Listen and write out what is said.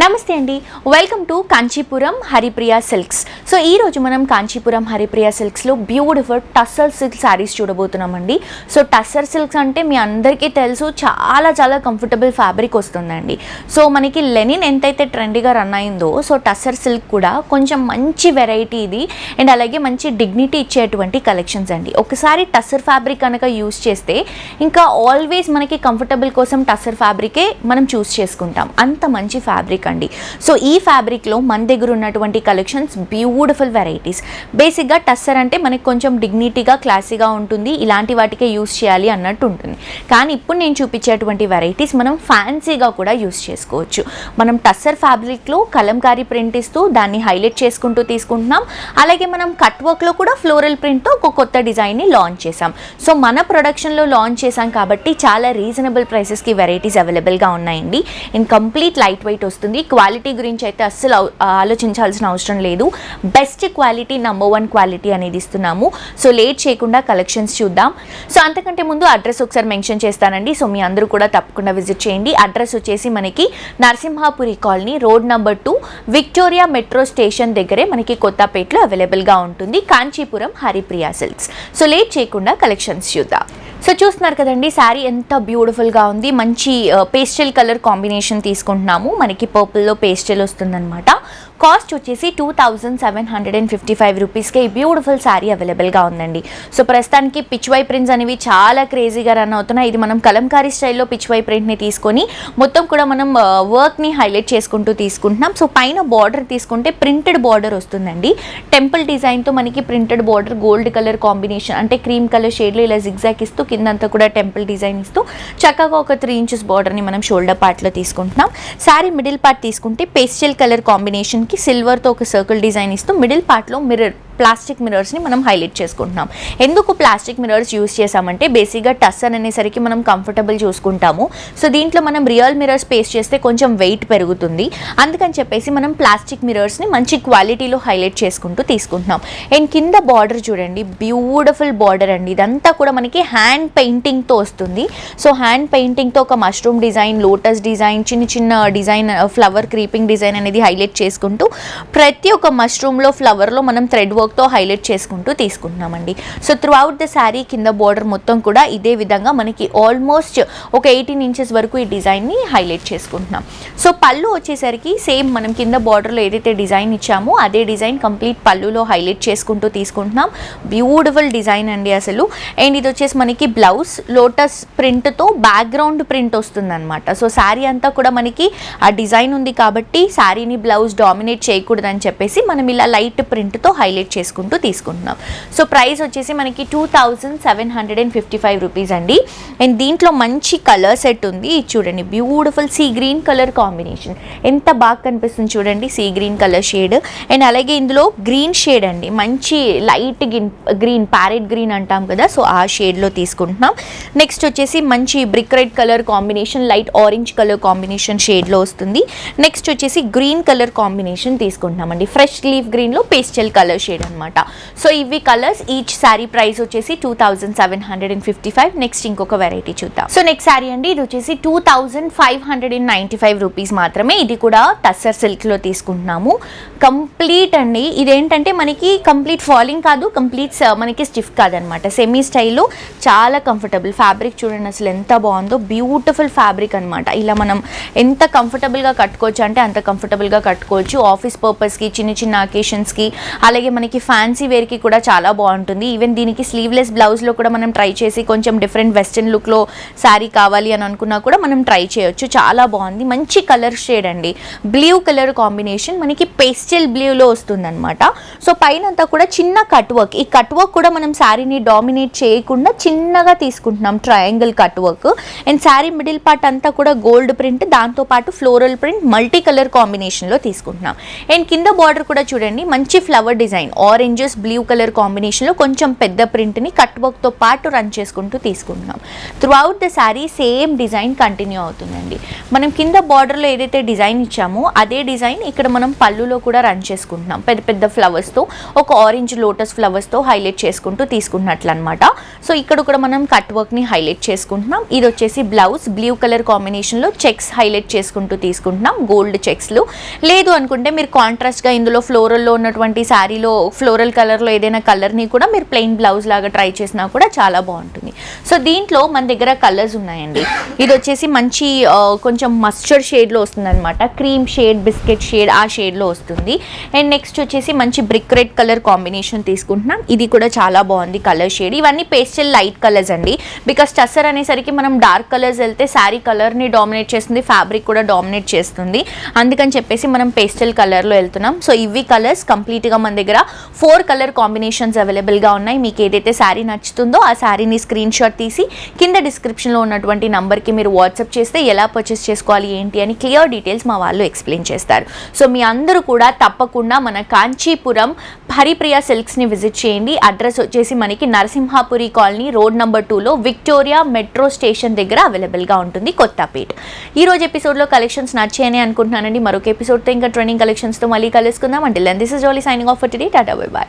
నమస్తే అండి, welcome to Kanchipuram Haripriya silks. So ఈ రోజు మనం కాంచీపురం హరిప్రియ సిల్క్స్లో బ్యూటిఫుల్ టస్సర్ సిల్క్ శారీస్ చూడబోతున్నామండి. సో టస్సర్ సిల్క్స్ అంటే మీ అందరికీ తెలుసు, చాలా కంఫర్టబుల్ ఫ్యాబ్రిక్ వస్తుందండి. సో మనకి లెనిన్ ఎంతైతే ట్రెండీగా రన్ అయిందో, సో టస్సర్ సిల్క్ కూడా కొంచెం మంచి వెరైటీ ఇది అండ్ అలాగే మంచి డిగ్నిటీ ఇచ్చేటువంటి కలెక్షన్స్ అండి. ఒకసారి టస్సర్ ఫ్యాబ్రిక్ కనుక యూస్ చేస్తే ఇంకా ఆల్వేస్ మనకి కంఫర్టబుల్ కోసం టస్సర్ ఫ్యాబ్రికే మనం చూస్ చేసుకుంటాం, అంత మంచి ఫ్యాబ్రిక్ అండి. సో ఈ ఫ్యాబ్రిక్లో మన దగ్గర ఉన్నటువంటి కలెక్షన్స్ బ్యూటిఫుల్ వెరైటీస్. బేసిక్గా టస్సర్ అంటే మనకి కొంచెం డిగ్నిటీగా క్లాసీగా ఉంటుంది, ఇలాంటి వాటికే యూస్ చేయాలి అన్నట్టు ఉంటుంది. కానీ ఇప్పుడు నేను చూపించేటువంటి వెరైటీస్ మనం ఫ్యాన్సీగా కూడా యూస్ చేసుకోవచ్చు. మనం టస్సర్ ఫ్యాబ్రిక్లో కలంకారీ ప్రింట్ ఇస్తూ దాన్ని హైలైట్ చేసుకుంటూ తీసుకుంటున్నాం. అలాగే మనం కట్ వర్క్లో కూడా ఫ్లోరల్ ప్రింట్తో ఒక కొత్త డిజైన్ని లాంచ్ చేసాం. సో మన ప్రొడక్షన్లో లాంచ్ చేసాం కాబట్టి చాలా రీజనబుల్ ప్రైసెస్కి వెరైటీస్ అవైలబుల్గా ఉన్నాయండి. అండ్ కంప్లీట్ లైట్ వెయిట్ వస్తుంది. క్వాలిటీ గురించి అయితే అస్సలు ఆలోచించాల్సిన అవసరం లేదు. బెస్ట్ క్వాలిటీ, నంబర్ 1 క్వాలిటీ అనేది ఇస్తున్నాము. సో లేట్ చేయకుండా కలెక్షన్స్ చూద్దాం. సో అంతకంటే ముందు అడ్రస్ ఒకసారి మెన్షన్ చేస్తానండి. సో మీ అందరూ కూడా తప్పకుండా విజిట్ చేయండి. అడ్రస్ వచ్చేసి మనకి Narasimhapuri colony, road number 2, Victoria metro station దగ్గరే మనకి కొత్తపేటలో అవైలబుల్గా ఉంటుంది. Kanchipuram Haripriya silks. So late చేయకుండా కలెక్షన్స్ చూద్దాం. సో చూస్తున్నారు కదండి, శారీ ఎంత బ్యూటిఫుల్గా ఉంది. మంచి పేస్టల్ కలర్ కాంబినేషన్ తీసుకుంటున్నాము. మనకి పర్పుల్లో పేస్టల్ వస్తుందన్నమాట. కాస్ట్ వచ్చేసి 2755 రూపీస్కే ఈ బ్యూటిఫుల్ శారీ అవైలబుల్గా ఉందండి. సో ప్రస్తుతానికి పిచ్వై ప్రింట్స్ అనేవి చాలా క్రేజీగా రన్ అవుతున్నాయి. ఇది మనం కలంకారీ స్టైల్లో పిచ్వై ప్రింట్ని తీసుకొని మొత్తం కూడా మనం వర్క్ని హైలైట్ చేసుకుంటూ తీసుకుంటున్నాం. సో పైన బార్డర్ తీసుకుంటే ప్రింటెడ్ బార్డర్ వస్తుందండి. టెంపుల్ డిజైన్తో మనకి printed border, gold colour combination అంటే క్రీమ్ కలర్ షేడ్లో ఇలా జిగ్జాగ్ ఇస్తూ కిందంతా కూడా టెంపుల్ డిజైన్ ఇస్తూ చక్కగా ఒక 3 ఇంచెస్ బార్డర్ని మనం షోల్డర్ పార్ట్లో తీసుకుంటున్నాం. శారీ మిడిల్ పార్ట్ తీసుకుంటే పేస్టల్ కలర్ కాంబినేషన్కి సిల్వర్తో ఒక సర్కిల్ డిజైన్ ఇస్తూ మిడిల్ పార్ట్లో ప్లాస్టిక్ మిరర్స్ని మనం హైలైట్ చేసుకుంటున్నాం. ఎందుకు ప్లాస్టిక్ మిరర్స్ యూస్ చేసామంటే బేసిక్గా టస్సర్ అనేసరికి మనం కంఫర్టబుల్ చూసుకుంటాము. సో దీంట్లో మనం రియల్ మిరర్స్ పేస్ట్ చేస్తే కొంచెం వెయిట్ పెరుగుతుంది. అందుకని చెప్పేసి మనం ప్లాస్టిక్ మిరర్స్ని మంచి క్వాలిటీలో హైలైట్ చేసుకుంటూ తీసుకుంటున్నాం. అండ్ కింద బార్డర్ చూడండి, బ్యూటిఫుల్ బార్డర్ అండి. ఇదంతా కూడా మనకి హ్యాండ్ పెయింటింగ్తో వస్తుంది. సో హ్యాండ్ పెయింటింగ్తో ఒక మష్రూమ్ డిజైన్, లోటస్ డిజైన్, చిన్న డిజైన్, ఫ్లవర్ క్రీపింగ్ డిజైన్ అనేది హైలైట్ చేసుకుంటూ ప్రతి ఒక్క మష్రూమ్లో, ఫ్లవర్లో మనం థ్రెడ్ వర్క్తో హైలైట్ చేసుకుంటూ తీసుకుంటున్నామండి. So throughout the sari కింద బార్డర్ మొత్తం కూడా ఇదే విధంగా మనకి ఆల్మోస్ట్ ఒక 18 ఇంచెస్ వరకు ఈ డిజైన్ని హైలైట్ చేసుకుంటున్నాం. సో పళ్ళు వచ్చేసరికి సేమ్ మనం కింద బార్డర్లో ఏదైతే డిజైన్ ఇచ్చామో అదే డిజైన్ కంప్లీట్ పళ్ళులో హైలైట్ చేసుకుంటూ తీసుకుంటున్నాం. బ్యూటిఫుల్ డిజైన్ అండి అసలు. అండ్ ఇది వచ్చేసి మనకి బ్లౌజ్ లోటస్ ప్రింట్తో బ్యాక్గ్రౌండ్ ప్రింట్ వస్తుందన్నమాట. సో శారీ అంతా కూడా మనకి ఆ డిజైన్ ఉంది కాబట్టి శారీని బ్లౌజ్ డామినేట్ చేయకూడదని చెప్పేసి మనం ఇలా లైట్ ప్రింట్తో హైలైట్ చేసుకుంటూ తీసుకుంటున్నాం. సో ప్రైస్ వచ్చేసి మనకి 2755 రూపీస్ అండి. అండ్ దీంట్లో మంచి కలర్ సెట్ ఉంది. చూడండి, beautiful sea green colour combination ఎంత బాగా కనిపిస్తుంది చూడండి, sea green colour shade. And అలాగే ఇందులో గ్రీన్ షేడ్ అండి, మంచి లైట్ గ్రీన్, ప్యారెట్ గ్రీన్ అంటాం కదా, సో ఆ షేడ్లో తీసుకుంటున్నాం. నెక్స్ట్ వచ్చేసి మంచి brick red colour combination, light orange colour combination షేడ్లో వస్తుంది. నెక్స్ట్ వచ్చేసి గ్రీన్ కలర్ కాంబినేషన్ తీసుకుంటున్నామండి. ఫ్రెష్ లీఫ్ గ్రీన్లో పేస్టల్ కలర్ షేడ్ అనమాట. సో ఇవి కలర్స్. ఈచ్ శారీ ప్రైస్ వచ్చేసి 2755. నెక్స్ట్ ఇంకొక వెరైటీ చూద్దాం. సో నెక్స్ట్ శారీ అండి, ఇది వచ్చేసి 2595 రూపీస్ మాత్రమే. ఇది కూడా టస్సర్ సిల్క్లో తీసుకుంటున్నాము. కంప్లీట్ అండి, ఇదేంటంటే మనకి కంప్లీట్ ఫాలింగ్ కాదు, కంప్లీట్ మనకి స్టిఫ్ కాదనమాట. సెమీ స్టైల్లో చాలా కంఫర్టబుల్ ఫ్యాబ్రిక్. చూడండి అసలు ఎంత బాగుందో, బ్యూటిఫుల్ ఫ్యాబ్రిక్ అనమాట. ఇలా మనం ఎంత కంఫర్టబుల్గా కట్టుకోవచ్చు అంటే అంత కంఫర్టబుల్గా కట్టుకోవచ్చు. ఆఫీస్ పర్పస్కి, చిన్న అకేషన్స్కి, అలాగే మనకి ఫ్యాన్సీ వేర్కి కూడా చాలా బాగుంటుంది. ఈవెన్ దీనికి స్లీవ్లెస్ బ్లౌజ్లో కూడా మనం ట్రై చేసి కొంచెం డిఫరెంట్ వెస్టర్న్ లుక్లో శారీ కావాలి అని అనుకున్నా కూడా మనం ట్రై చేయొచ్చు. చాలా బాగుంది. మంచి కలర్ షేడ్ అండి, బ్లూ కలర్ కాంబినేషన్ మనకి పేస్టల్ బ్లూలో వస్తుందన్నమాట. సో పైన అంతా కూడా చిన్న కట్ వర్క్. ఈ కట్ వర్క్ కూడా మనం శారీని డామినేట్ చేయకుండా చిన్నగా తీసుకుంటున్నాం, triangle cut work. And sari middle part అంతా కూడా గోల్డ్ ప్రింట్, దాంతోపాటు ఫ్లోరల్ ప్రింట్ మల్టీ కలర్ కాంబినేషన్లో తీసుకుంటున్నాం. అండ్ కింద బార్డర్ కూడా చూడండి, మంచి flower design, oranges blue colour కాంబినేషన్లో కొంచెం పెద్ద ప్రింట్ని కట్ వర్క్తో పాటు రన్ చేసుకుంటూ తీసుకుంటున్నాం. Through out the sari same design continue అవుతుందండి. మనం కింద బార్డర్లో ఏదైతే డిజైన్ ఇచ్చామో అదే డిజైన్ ఇక్కడ మనం పళ్ళులో కూడా రన్ చేసుకుంటున్నాం. పెద్ద పెద్ద ఫ్లవర్స్తో, ఒక ఆరెంజ్ లోటస్ ఫ్లవర్స్తో హైలైట్ చేసుకుంటూ తీసుకున్నట్లు అనమాట. సో ఇక్కడ కూడా మనం కట్ వర్క్ని హైలైట్ చేసుకుంటున్నాం. ఇది వచ్చేసి బ్లౌజ్ బ్లూ కలర్ కాంబినేషన్లో చెక్స్ హైలైట్ చేసుకుంటూ తీసుకుంటున్నాం, గోల్డ్ చెక్స్లు. లేదు అనుకుంటే మీరు కాంట్రాస్ట్గా ఇందులో ఫ్లోరల్లో ఉన్నటువంటి శారీలో ఫ్లోరల్ కలర్లో ఏదైనా కలర్ని కూడా మీరు ప్లెయిన్ బ్లౌజ్ లాగా ట్రై చేసినా కూడా చాలా బాగుంటుంది. సో దీంట్లో మన దగ్గర కలర్స్ ఉన్నాయండి. ఇది వచ్చేసి మంచి కొంచెం మస్టర్డ్ షేడ్లో వస్తుంది అనమాట, క్రీమ్ షేడ్, బిస్కెట్ షేడ్ ఆ షేడ్లో వస్తుంది. అండ్ నెక్స్ట్ వచ్చేసి మంచి బ్రిక్ రెడ్ కలర్ కాంబినేషన్ తీసుకుంటున్నాం. ఇది కూడా చాలా బాగుంది కలర్ షేడ్. ఇవన్నీ పేస్టల్ లైట్ కలర్స్ అండి. బికాస్ టస్సర్ అనేసరికి మనం డార్క్ కలర్స్ వెళ్తే శారీ కలర్ని డామినేట్ చేస్తుంది, ఫ్యాబ్రిక్ కూడా డామినేట్ చేస్తుంది. అందుకని చెప్పేసి మనం పేస్టల్ కలర్లో వెళ్తున్నాం. సో ఇవి కలర్స్ కంప్లీట్గా మన దగ్గర 4 కలర్ కాంబినేషన్స్ అవైలబుల్గా ఉన్నాయి. మీకు ఏదైతే శారీ నచ్చుతుందో ఆ శారీని స్క్రీన్ షాట్ తీసి కింద డిస్క్రిప్షన్లో ఉన్నటువంటి నంబర్కి మీరు వాట్సాప్ చేస్తే ఎలా పర్చేస్ చేసుకోవాలి ఏంటి అని క్లియర్ డీటెయిల్స్ మా వాళ్ళు ఎక్స్ప్లెయిన్ చేస్తారు. సో మీ అందరూ కూడా తప్పకుండా మన కాంచీపురం హరిప్రియ సిల్క్స్ని విజిట్ చేయండి. అడ్రస్ వచ్చేసి మనకి నరసింహాపురి కాలనీ రోడ్ నెంబర్ 2లో విక్టోరియా మెట్రో స్టేషన్ దగ్గర అవైలబుల్గా ఉంటుంది, కొత్తపేట్. ఈ రోజు ఎపిసోడ్లో కలెక్షన్స్ నచ్చాయని అనుకుంటున్నానండి. మరొక ఎపిసోడ్తో ఇంకా ట్రెండింగ్ కలెక్షన్స్తో మళ్ళీ కలుసుకుందాం. Until then this is Jolly signing off for today. Tata bye by.